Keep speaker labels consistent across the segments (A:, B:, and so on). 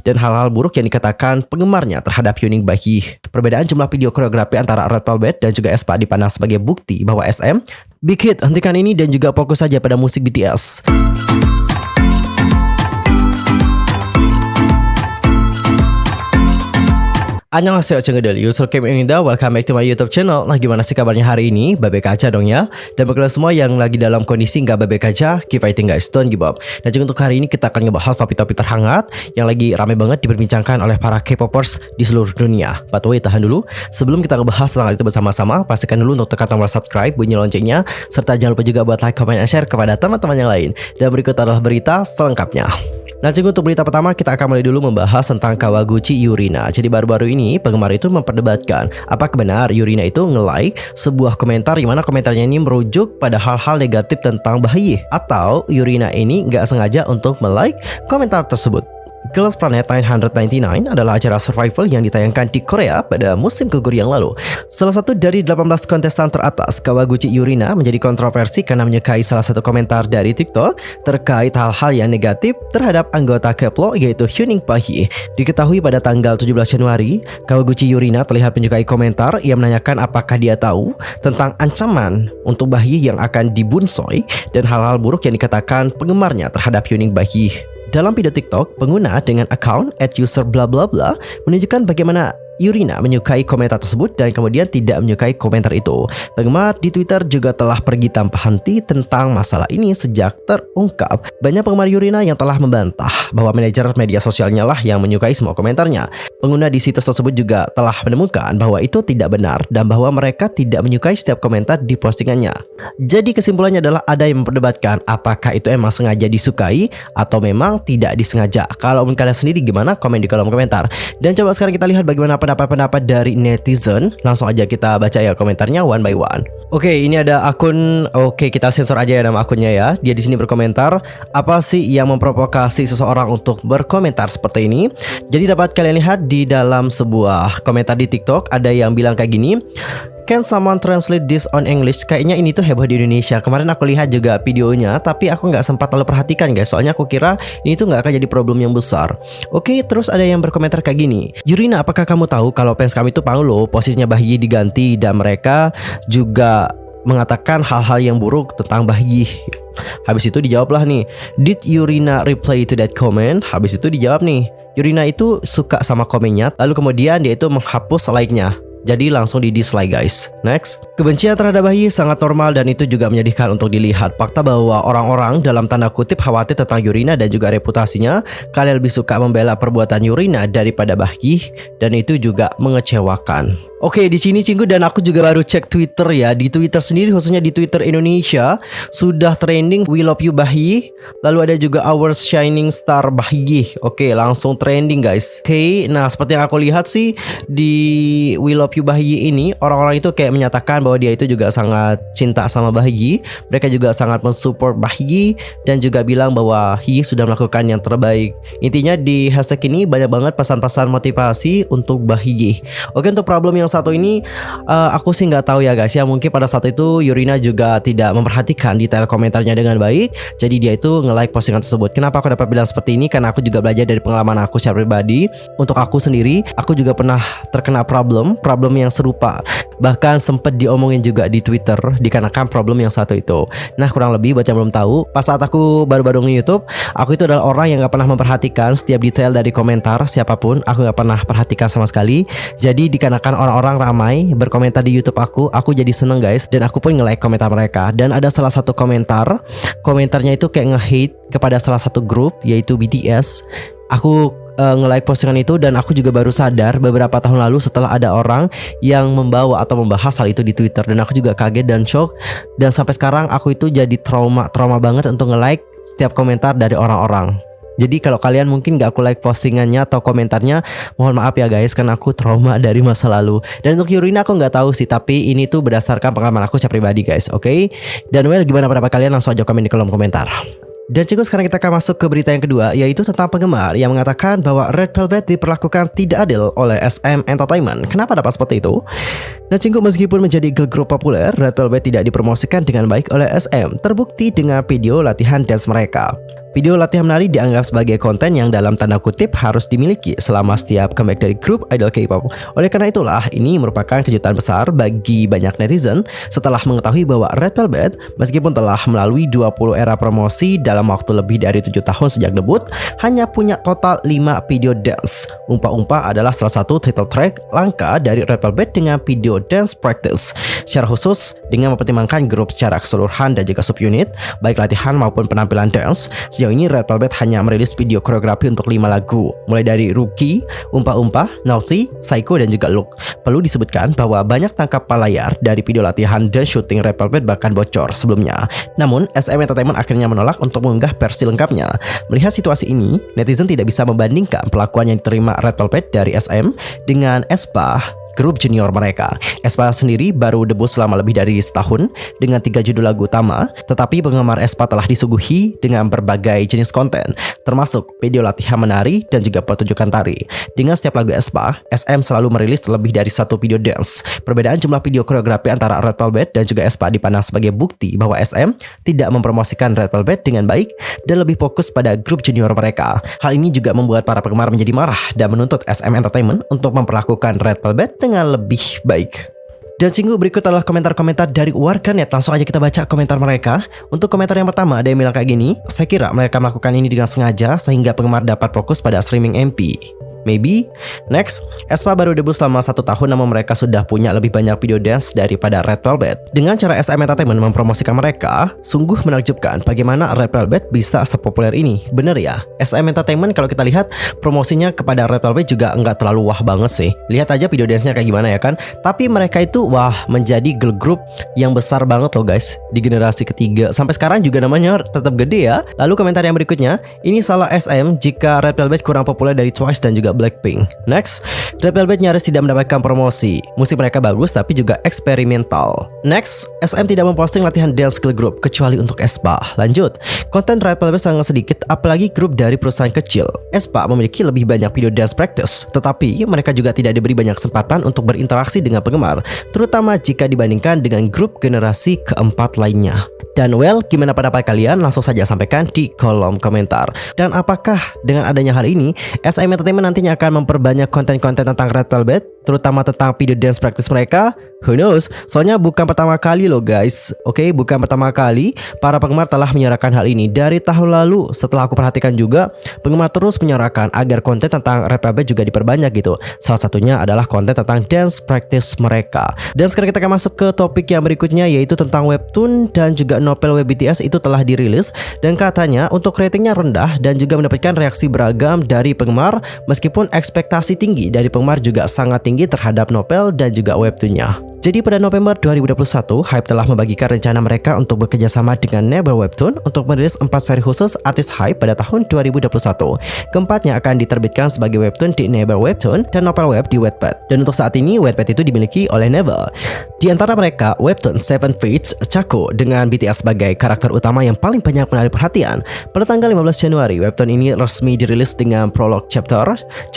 A: dan hal-hal buruk yang dikatakan penggemarnya terhadap Hyuning Bahi. Perbedaan jumlah video koreografi antara Red Velvet dan juga aespa dipandang sebagai bukti bahwa SM big hit. Hentikan ini dan juga fokus saja pada musik BTS. Annyeonghaseyo Cengedel, Yusul Kim Inda, welcome back to my YouTube channel. Nah, gimana sih kabarnya hari ini? Baik-baik aja dong ya. Dan bagi kalian semua yang lagi dalam kondisi nggak baik-baik aja, keep fighting guys, don't give up. Dan juga untuk hari ini kita akan ngebahas topik-topik terhangat yang lagi rame banget diperbincangkan oleh para K-popers di seluruh dunia. By the way, tahan dulu. Sebelum kita ngebahas tentang hal itu bersama-sama, pastikan dulu untuk tekan tombol subscribe, bunyi loncengnya, serta jangan lupa juga buat like, comment, dan share kepada teman-teman yang lain. Dan berikut adalah berita selengkapnya. Nah, jadi untuk berita pertama kita akan mulai dulu membahas tentang Kawaguchi Yurina. Jadi baru-baru ini penggemar itu memperdebatkan apakah benar Yurina itu nge-like sebuah komentar yang mana komentarnya ini merujuk pada hal-hal negatif tentang Bahiye, atau Yurina ini nggak sengaja untuk me-like komentar tersebut. Girls Planet 999 adalah acara survival yang ditayangkan di Korea pada musim gugur yang lalu. Salah satu dari 18 kontestan teratas, Kawaguchi Yurina, menjadi kontroversi karena menyukai salah satu komentar dari TikTok terkait hal-hal yang negatif terhadap anggota Keplo yaitu Hyuning Bahi. Diketahui pada tanggal 17 Januari, Kawaguchi Yurina terlihat menyukai komentar yang menanyakan apakah dia tahu tentang ancaman untuk Bahi yang akan dibunsoi dan hal-hal buruk yang dikatakan penggemarnya terhadap Hyuning Bahi. Dalam video TikTok, pengguna dengan akun @user_blah_blah menunjukkan bagaimana Yurina menyukai komentar tersebut dan kemudian tidak menyukai komentar itu. Penggemar di Twitter juga telah pergi tanpa henti tentang masalah ini sejak terungkap. Banyak penggemar Yurina yang telah membantah bahwa manajer media sosialnya lah yang menyukai semua komentarnya. Pengguna di situs tersebut juga telah menemukan bahwa itu tidak benar dan bahwa mereka tidak menyukai setiap komentar di postingannya. Jadi kesimpulannya adalah ada yang memperdebatkan apakah itu emang sengaja disukai atau memang tidak disengaja. Kalau kalian sendiri gimana? Komen di kolom komentar. Dan coba sekarang kita lihat bagaimana pendapat dari netizen. Langsung aja kita baca ya komentarnya one by one. Oke, ini ada akun. Oke, kita sensor aja ya nama akunnya ya. Dia di sini berkomentar, apa sih yang memprovokasi seseorang untuk berkomentar seperti ini? Jadi dapat kalian lihat di dalam sebuah komentar di TikTok ada yang bilang kayak gini. Can someone translate this on English? Kayaknya ini tuh heboh di Indonesia. Kemarin aku lihat juga videonya, tapi aku nggak sempat terlalu perhatikan guys. Soalnya aku kira ini tuh nggak akan jadi problem yang besar. Oke, terus ada yang berkomentar kayak gini. Yurina, apakah kamu tahu kalau fans kami tuh Paulo posisinya Bahiye diganti dan mereka juga mengatakan hal-hal yang buruk tentang Bahiye. Habis itu dijawablah nih, did Yurina reply to that comment? Habis itu dijawab nih, Yurina itu suka sama komennya, lalu kemudian dia itu menghapus like-nya. Jadi langsung di dislike guys. Next, kebencian terhadap Bahiye sangat normal dan itu juga menyedihkan untuk dilihat. Fakta bahwa orang-orang dalam tanda kutip khawatir tentang Yurina dan juga reputasinya. Kalian lebih suka membela perbuatan Yurina daripada Bahiye dan itu juga mengecewakan. Oke, di sini Cinggu dan aku juga baru cek Twitter ya. Di Twitter sendiri, khususnya di Twitter Indonesia, sudah trending We Love You Bahiye. Lalu ada juga Our Shining Star Bahiye. Oke, langsung trending guys. Oke, nah seperti yang aku lihat sih di We Love You Bahiye ini, orang-orang itu kayak menyatakan bahwa dia itu juga sangat cinta sama Bahiye. Mereka juga sangat mensupport Bahiye dan juga bilang bahwa Hyuning sudah melakukan yang terbaik. Intinya di hashtag ini banyak banget pesan-pesan motivasi untuk Bahiye. Oke, untuk problem yang satu ini aku sih nggak tahu ya guys ya. Mungkin pada saat itu Yurina juga tidak memperhatikan detail komentarnya dengan baik, jadi dia itu nge-like postingan tersebut. Kenapa aku dapat bilang seperti ini? Karena aku juga belajar dari pengalaman aku secara pribadi. Untuk aku sendiri, aku juga pernah terkena problem yang serupa. Bahkan sempat diomongin juga di Twitter dikarenakan problem yang satu itu. Nah, kurang lebih buat yang belum tahu, pas saat aku baru-baru nge-YouTube, aku itu adalah orang yang nggak pernah memperhatikan setiap detail dari komentar siapapun. Aku nggak pernah perhatikan sama sekali. Jadi dikarenakan orang ramai berkomentar di YouTube aku jadi seneng guys, dan aku pun nge-like komentar mereka. Dan ada salah satu komentarnya itu kayak nge-hate kepada salah satu grup yaitu BTS. Aku nge-like postingan itu dan aku juga baru sadar beberapa tahun lalu setelah ada orang yang membawa atau membahas hal itu di Twitter, dan aku juga kaget dan shock. Dan sampai sekarang aku itu jadi trauma banget untuk nge-like setiap komentar dari orang-orang. Jadi kalau kalian mungkin gak aku like postingannya atau komentarnya, mohon maaf ya guys, karena aku trauma dari masa lalu. Dan untuk Yurina aku gak tahu sih, tapi ini tuh berdasarkan pengalaman aku secara pribadi guys, oke? Dan well, gimana pendapat kalian? Langsung aja komen di kolom komentar. Dan cukup, sekarang kita akan masuk ke berita yang kedua, yaitu tentang penggemar yang mengatakan bahwa Red Velvet diperlakukan tidak adil oleh SM Entertainment. Kenapa dapat seperti itu? Nah cukup, meskipun menjadi girl group populer, Red Velvet tidak dipromosikan dengan baik oleh SM. Terbukti dengan video latihan dance mereka. Video latihan menari dianggap sebagai konten yang dalam tanda kutip harus dimiliki selama setiap comeback dari grup idol K-pop. Oleh karena itulah, ini merupakan kejutan besar bagi banyak netizen setelah mengetahui bahwa Red Velvet meskipun telah melalui 20 era promosi dalam waktu lebih dari 7 tahun sejak debut, hanya punya total 5 video dance. Umpa-Umpa adalah salah satu title track langka dari Red Velvet dengan video dance practice. Secara khusus, dengan mempertimbangkan grup secara keseluruhan dan juga subunit, baik latihan maupun penampilan dance, sejauh ini Red Velvet hanya merilis video koreografi untuk 5 lagu, mulai dari Rookie, Umpa-Umpa, Naughty, Psycho, dan juga Look. Perlu disebutkan bahwa banyak tangkapan layar dari video latihan dan syuting Red Velvet bahkan bocor sebelumnya. Namun, SM Entertainment akhirnya menolak untuk mengunggah versi lengkapnya. Melihat situasi ini, netizen tidak bisa membandingkan pelakuan yang diterima Red Velvet dari SM dengan aespa, grup junior mereka. aespa sendiri baru debut selama lebih dari setahun dengan 3 judul lagu utama, tetapi penggemar aespa telah disuguhi dengan berbagai jenis konten, termasuk video latihan menari dan juga pertunjukan tari. Dengan setiap lagu aespa, SM selalu merilis lebih dari 1 video dance. Perbedaan jumlah video koreografi antara Red Velvet dan juga aespa dipandang sebagai bukti bahwa SM tidak mempromosikan Red Velvet dengan baik dan lebih fokus pada grup junior mereka. Hal ini juga membuat para penggemar menjadi marah dan menuntut SM Entertainment untuk memperlakukan Red Velvet dengan lebih baik. Dan cinggu, berikut adalah komentar-komentar dari warganet. Langsung aja kita baca komentar mereka. Untuk komentar yang pertama, ada yang bilang kayak gini: saya kira mereka melakukan ini dengan sengaja sehingga penggemar dapat fokus pada streaming MP. Maybe. Next, aespa baru debut selama 1 tahun namun mereka sudah punya lebih banyak video dance daripada Red Velvet. Dengan cara SM Entertainment mempromosikan mereka, sungguh menakjubkan bagaimana Red Velvet bisa sepopuler ini. Bener ya, SM Entertainment kalau kita lihat promosinya kepada Red Velvet juga nggak terlalu wah banget sih. Lihat aja video dance-nya kayak gimana ya kan. Tapi mereka itu wah menjadi girl group yang besar banget loh guys di generasi ketiga. Sampai sekarang juga namanya tetap gede ya. Lalu komentar yang berikutnya, ini salah SM jika Red Velvet kurang populer dari Twice dan juga Blackpink. Next, Red Velvet nyaris tidak mendapatkan promosi. Musik mereka bagus tapi juga eksperimental. Next, SM tidak memposting latihan dance girl group kecuali untuk aespa. Lanjut, konten Red Velvet sangat sedikit apalagi grup dari perusahaan kecil. aespa memiliki lebih banyak video dance practice, tetapi mereka juga tidak diberi banyak kesempatan untuk berinteraksi dengan penggemar, terutama jika dibandingkan dengan grup generasi keempat lainnya. Dan well, gimana pendapat kalian? Langsung saja sampaikan di kolom komentar. Dan apakah dengan adanya hal ini, SM Entertainment nantinya akan memperbanyak konten-konten tentang Red Velvet, terutama tentang video dance practice mereka? Who knows? Soalnya bukan pertama kali loh guys. Oke, bukan pertama kali para penggemar telah menyuarakan hal ini. Dari tahun lalu, setelah aku perhatikan juga, penggemar terus menyuarakan agar konten tentang Red Velvet juga diperbanyak gitu. Salah satunya adalah konten tentang dance practice mereka. Dan sekarang kita akan masuk ke topik yang berikutnya, yaitu tentang webtoon dan juga novel web BTS itu telah dirilis. Dan katanya untuk ratingnya rendah dan juga mendapatkan reaksi beragam dari penggemar, meskipun ekspektasi tinggi dari penggemar juga sangat tinggi terhadap novel dan juga webtoonnya. Jadi pada November 2021, Hype telah membagikan rencana mereka untuk bekerjasama dengan Naver Webtoon untuk merilis 4 seri khusus artis Hype pada tahun 2021. Keempatnya akan diterbitkan sebagai webtoon di Naver Webtoon dan novel web di Wattpad. Dan untuk saat ini, Wattpad itu dimiliki oleh Naver. Di antara mereka, webtoon Seven Fates Chaco dengan BTS sebagai karakter utama yang paling banyak menarik perhatian. Pada tanggal 15 Januari, webtoon ini resmi dirilis dengan prolog chapter 1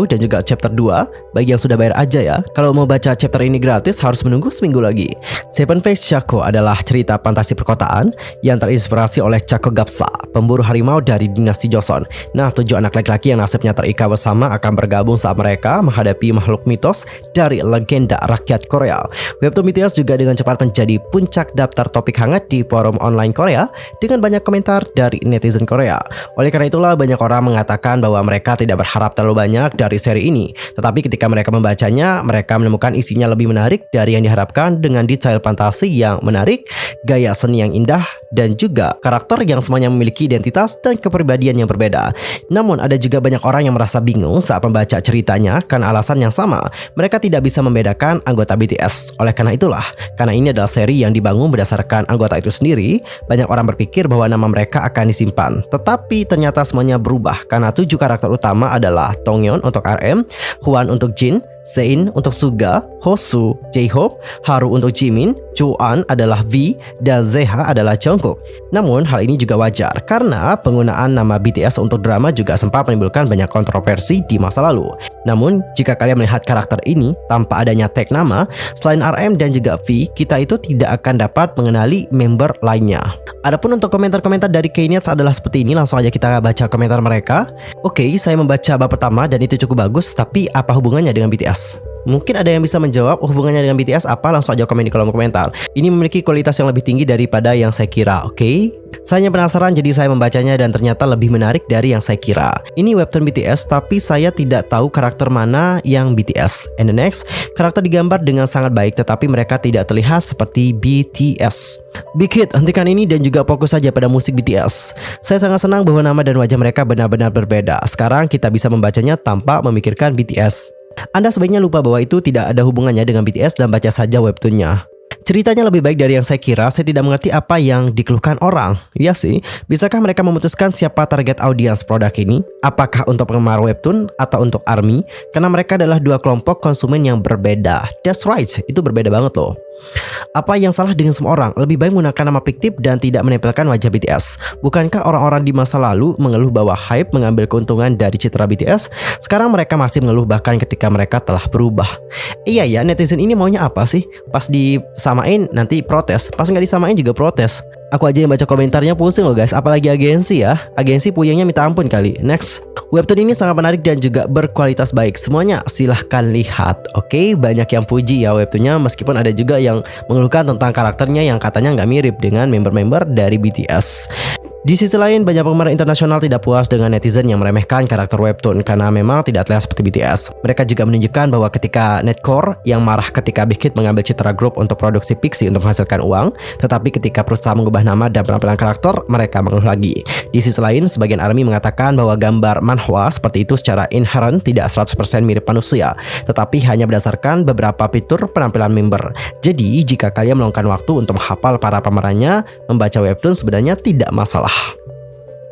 A: dan juga chapter 2. Bagi yang sudah bayar aja ya. Kalau mau baca chapter ini gratis, harus menunggu seminggu lagi. Seven Fates Chaco adalah cerita fantasi perkotaan yang terinspirasi oleh Chaco Gapsa, pemburu harimau dari dinasti Joseon. Nah, 7 anak laki-laki yang nasibnya terikat bersama akan bergabung saat mereka menghadapi makhluk mitos dari legenda rakyat Korea. Webtoon BTS juga dengan cepat menjadi puncak daftar topik hangat di forum online Korea dengan banyak komentar dari netizen Korea. Oleh karena itulah banyak orang mengatakan bahwa mereka tidak berharap terlalu banyak dari seri ini. Tetapi ketika mereka membacanya, mereka menemukan isinya lebih menarik dari yang diharapkan dengan detail fantasi yang menarik, gaya seni yang indah, dan juga karakter yang semuanya memiliki identitas dan kepribadian yang berbeda. Namun ada juga banyak orang yang merasa bingung saat membaca ceritanya karena alasan yang sama. Mereka tidak bisa membedakan anggota BTS. Oleh karena itulah, karena ini adalah seri yang dibangun berdasarkan anggota itu sendiri, banyak orang berpikir bahwa nama mereka akan disimpan. Tetapi ternyata semuanya berubah karena 7 karakter utama adalah Tongyeon untuk RM, Hwan untuk Jin, Zayn untuk Suga, Hosu, J-Hope, Haru untuk Jimin, Chuan adalah V, dan ZH adalah Jungkook. Namun hal ini juga wajar karena penggunaan nama BTS untuk drama juga sempat menimbulkan banyak kontroversi di masa lalu. Namun jika kalian melihat karakter ini tanpa adanya tag nama, selain RM dan juga V, kita itu tidak akan dapat mengenali member lainnya. Adapun untuk komentar-komentar dari K-Nets adalah seperti ini, langsung aja kita baca komentar mereka. Oke, saya membaca bab pertama dan itu cukup bagus, tapi apa hubungannya dengan BTS? Mungkin ada yang bisa menjawab hubungannya dengan BTS apa, langsung aja komen di kolom komentar. Ini memiliki kualitas yang lebih tinggi daripada yang saya kira, oke? Saya hanya penasaran jadi saya membacanya dan ternyata lebih menarik dari yang saya kira. Ini webtoon BTS tapi saya tidak tahu karakter mana yang BTS. And the next, karakter digambar dengan sangat baik tetapi mereka tidak terlihat seperti BTS. Big Hit, hentikan ini dan juga fokus saja pada musik BTS. Saya sangat senang bahwa nama dan wajah mereka benar-benar berbeda. Sekarang kita bisa membacanya tanpa memikirkan BTS. Anda sebaiknya lupa bahwa itu tidak ada hubungannya dengan BTS dan baca saja webtoonnya. Ceritanya lebih baik dari yang saya kira. Saya tidak mengerti apa yang dikeluhkan orang. Ya sih, bisakah mereka memutuskan siapa target audiens produk ini? Apakah untuk penggemar webtoon atau untuk ARMY? Karena mereka adalah dua kelompok konsumen yang berbeda. That's right, itu berbeda banget loh. Apa yang salah dengan semua orang? Lebih baik menggunakan nama fiktif dan tidak menempelkan wajah BTS. Bukankah orang-orang di masa lalu mengeluh bahwa hype mengambil keuntungan dari citra BTS? Sekarang mereka masih mengeluh bahkan ketika mereka telah berubah. Iya ya, netizen ini maunya apa sih? Pas disamain nanti protes, pas nggak disamain juga protes. Aku aja yang baca komentarnya pusing loh guys, apalagi agensi ya. Agensi puyengnya minta ampun kali. Next, webtoon ini sangat menarik dan juga berkualitas baik. Semuanya silahkan lihat. Oke, banyak yang puji ya webtoonnya, meskipun ada juga yang mengeluhkan tentang karakternya yang katanya nggak mirip dengan member-member dari BTS. Di sisi lain, banyak penggemar internasional tidak puas dengan netizen yang meremehkan karakter webtoon karena memang tidak terlihat seperti BTS. Mereka juga menunjukkan bahwa ketika Netcore yang marah ketika Big Hit mengambil citra grup untuk produksi Pixie untuk menghasilkan uang, tetapi ketika perusahaan mengubah nama dan penampilan karakter, mereka mengeluh lagi. Di sisi lain, sebagian ARMY mengatakan bahwa gambar manhwa seperti itu secara inherent tidak 100% mirip manusia, tetapi hanya berdasarkan beberapa fitur penampilan member. Jadi, jika kalian meluangkan waktu untuk menghafal para pemerannya, membaca webtoon sebenarnya tidak masalah.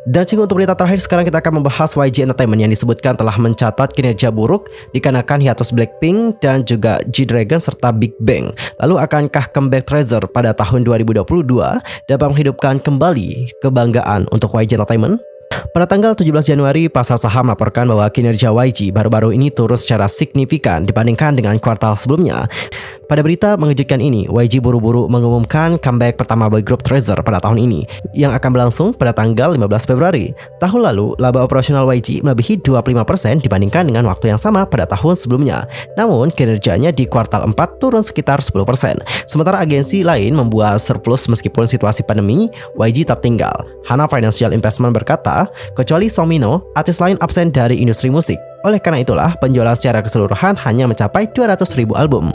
A: Dan untuk berita terakhir, sekarang kita akan membahas YG Entertainment yang disebutkan telah mencatat kinerja buruk dikarenakan hiatus Blackpink dan juga G-Dragon serta Big Bang. Lalu akankah comeback Treasure pada tahun 2022 dapat menghidupkan kembali kebanggaan untuk YG Entertainment? Pada tanggal 17 Januari, pasar saham melaporkan bahwa kinerja YG baru-baru ini turun secara signifikan dibandingkan dengan kuartal sebelumnya. Pada berita mengejutkan ini, YG buru-buru mengumumkan comeback pertama boy group Treasure pada tahun ini yang akan berlangsung pada tanggal 15 Februari. Tahun lalu, laba operasional YG melebihi 25% dibandingkan dengan waktu yang sama pada tahun sebelumnya. Namun, kinerjanya di kuartal 4 turun sekitar 10%. Sementara agensi lain membuat surplus meskipun situasi pandemi, YG tertinggal. Hana Financial Investment berkata, kecuali Song Minho, artis lain absen dari industri musik. Oleh karena itulah, penjualan secara keseluruhan hanya mencapai 200.000 album.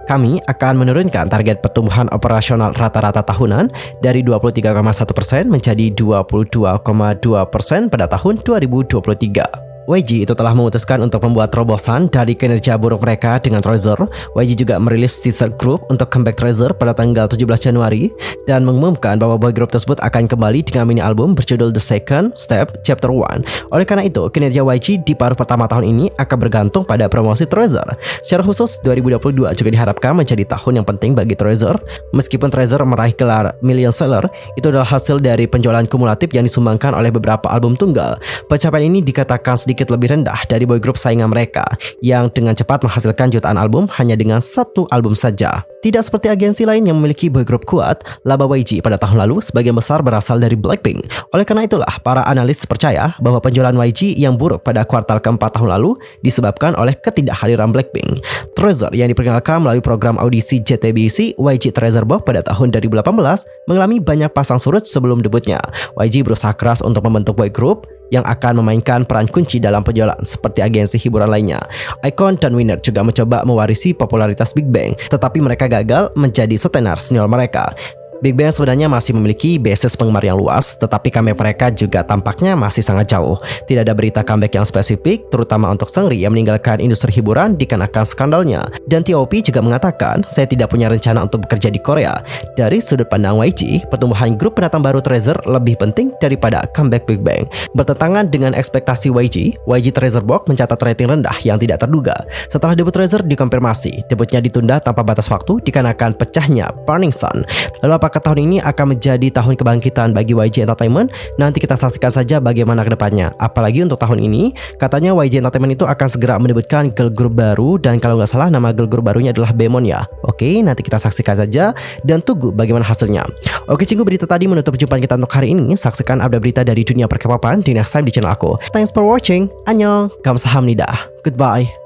A: Kami akan menurunkan target pertumbuhan operasional rata-rata tahunan dari 23,1% menjadi 22,2% pada tahun 2023. YG itu telah memutuskan untuk membuat terobosan dari kinerja buruk mereka dengan Treasure. YG juga merilis teaser group untuk comeback Treasure pada tanggal 17 Januari dan mengumumkan bahwa boy group tersebut akan kembali dengan mini album berjudul The Second Step Chapter 1. Oleh karena itu, kinerja YG di paruh pertama tahun ini akan bergantung pada promosi Treasure. Secara khusus, 2022 juga diharapkan menjadi tahun yang penting bagi Treasure. Meskipun Treasure meraih gelar million seller, itu adalah hasil dari penjualan kumulatif yang disumbangkan oleh beberapa album tunggal. Pencapaian ini dikatakan sedikit lebih rendah dari boy group saingan mereka yang dengan cepat menghasilkan jutaan album hanya dengan satu album saja. Tidak seperti agensi lain yang memiliki boy group kuat, laba YG pada tahun lalu sebagian besar berasal dari Blackpink. Oleh karena itulah, para analis percaya bahwa penjualan YG yang buruk pada kuartal keempat tahun lalu disebabkan oleh ketidakhadiran Blackpink. Treasure yang diperkenalkan melalui program audisi JTBC YG Treasure Box pada tahun 2018 mengalami banyak pasang surut sebelum debutnya. YG berusaha keras untuk membentuk boy group yang akan memainkan peran kunci dalam penjualan seperti agensi hiburan lainnya. iKON dan Winner juga mencoba mewarisi popularitas Big Bang, tetapi mereka gagal menjadi setenar senior mereka. Big Bang sebenarnya masih memiliki basis penggemar yang luas, tetapi comeback mereka juga tampaknya masih sangat jauh. Tidak ada berita comeback yang spesifik, terutama untuk Seungri yang meninggalkan industri hiburan dikarenakan skandalnya. Dan T.O.P juga mengatakan, saya tidak punya rencana untuk bekerja di Korea. Dari sudut pandang YG, pertumbuhan grup pendatang baru Treasure lebih penting daripada comeback Big Bang. Bertentangan dengan ekspektasi YG Treasure Box mencatat rating rendah yang tidak terduga. Setelah debut Treasure dikonfirmasi, debutnya ditunda tanpa batas waktu dikarenakan pecahnya Burning Sun. Lalu apakah tahun ini akan menjadi tahun kebangkitan bagi YG Entertainment? Nanti kita saksikan saja bagaimana kedepannya. Apalagi untuk tahun ini, katanya YG Entertainment itu akan segera mendebutkan girl group baru, dan kalau nggak salah nama girl group barunya adalah Bemon ya. Oke, nanti kita saksikan saja dan tunggu bagaimana hasilnya. Oke cinggu, berita tadi menutup perjumpaan kita untuk hari ini. Saksikan update berita dari dunia perkepopan di next time di channel aku. Thanks for watching. Annyeong, kamsahamnida. Goodbye.